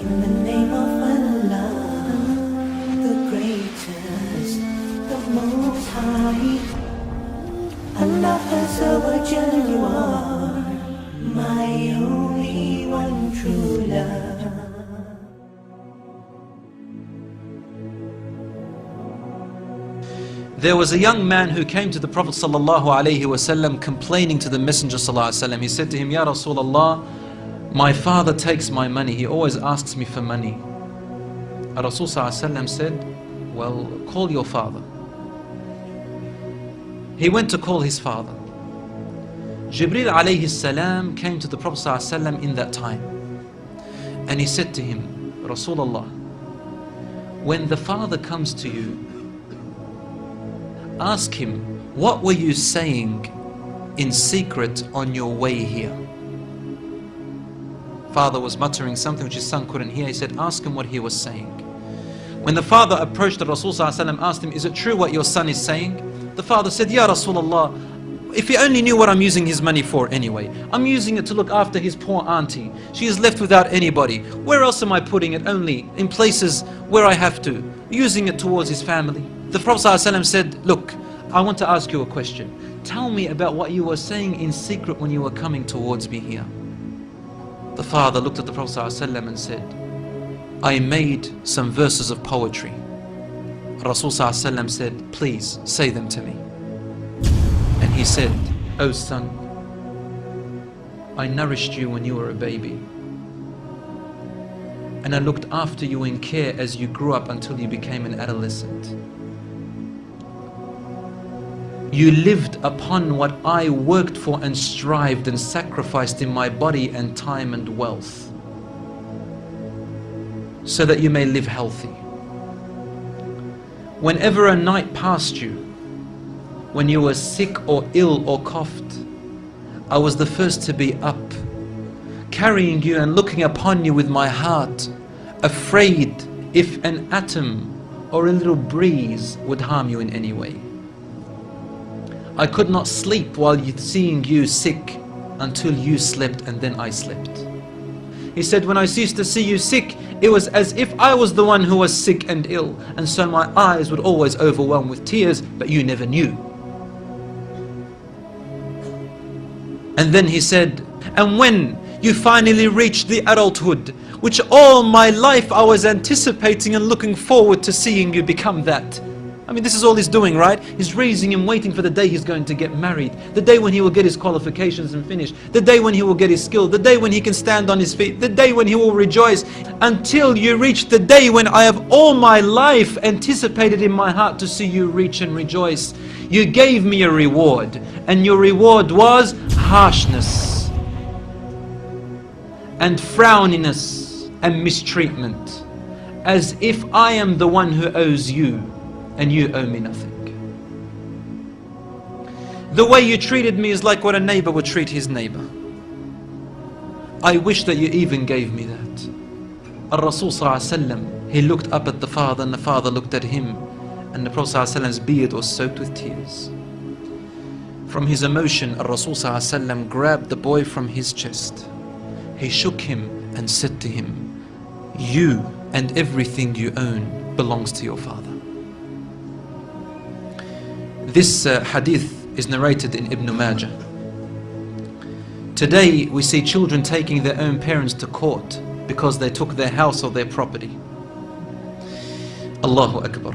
In the name of Allah, the greatest, the most high. Allah Azza wa Jalla, you are my only one true love. There was a young man who came to the Prophet ﷺ complaining to the Messenger ﷺ. He said to him, Ya Rasulullah, my father takes my money. He always asks me for money. Rasul ﷺ said, well, call your father. He went to call his father. Jibreel alayhi salam came to the Prophet ﷺ in that time. And he said to him, Rasulullah, when the father comes to you, ask him, what were you saying in secret on your way here? Father was muttering something which his son couldn't hear. He said, ask him what he was saying. When the father approached the Rasul ﷺ, asked him, is it true what your son is saying? The father said, Ya Rasulullah, if he only knew what I'm using his money for anyway. I'm using it to look after his poor auntie. She is left without anybody. Where else am I putting it? Only in places where I have to. Using it towards his family. The Prophet ﷺ said, look, I want to ask you a question. Tell me about what you were saying in secret when you were coming towards me here. The father looked at the Prophet ﷺ and said, I made some verses of poetry. Rasul ﷺ said, please say them to me. And he said, oh son, I nourished you when you were a baby. And I looked after you in care as you grew up until you became an adolescent. You lived upon what I worked for and strived and sacrificed in my body and time and wealth, so that you may live healthy. Whenever a night passed you, when you were sick or ill or coughed, I was the first to be up, carrying you and looking upon you with my heart, afraid if an atom or a little breeze would harm you in any way. I could not sleep while seeing you sick until you slept, and then I slept. He said, when I ceased to see you sick, it was as if I was the one who was sick and ill, and so my eyes would always overwhelm with tears, but you never knew. And then he said, and when you finally reached the adulthood, which all my life I was anticipating and looking forward to seeing you become that. I mean, this is all he's doing, right? He's raising him, waiting for the day he's going to get married, the day when he will get his qualifications and finish, the day when he will get his skill, the day when he can stand on his feet, the day when he will rejoice, until you reach the day when I have all my life anticipated in my heart to see you reach and rejoice. You gave me a reward, and your reward was harshness and frowniness and mistreatment, as if I am the one who owes you and you owe me nothing. The way you treated me is like what a neighbor would treat his neighbor. I wish that you even gave me that. Al-Rasul ﷺ, he looked up at the father and the father looked at him, and the Prophet ﷺ's beard was soaked with tears. From his emotion, Al-Rasul ﷺ grabbed the boy from his chest. He shook him and said to him, you and everything you own belongs to your father. This hadith is narrated in Ibn Majah. Today we see children taking their own parents to court because they took their house or their property. Allahu Akbar.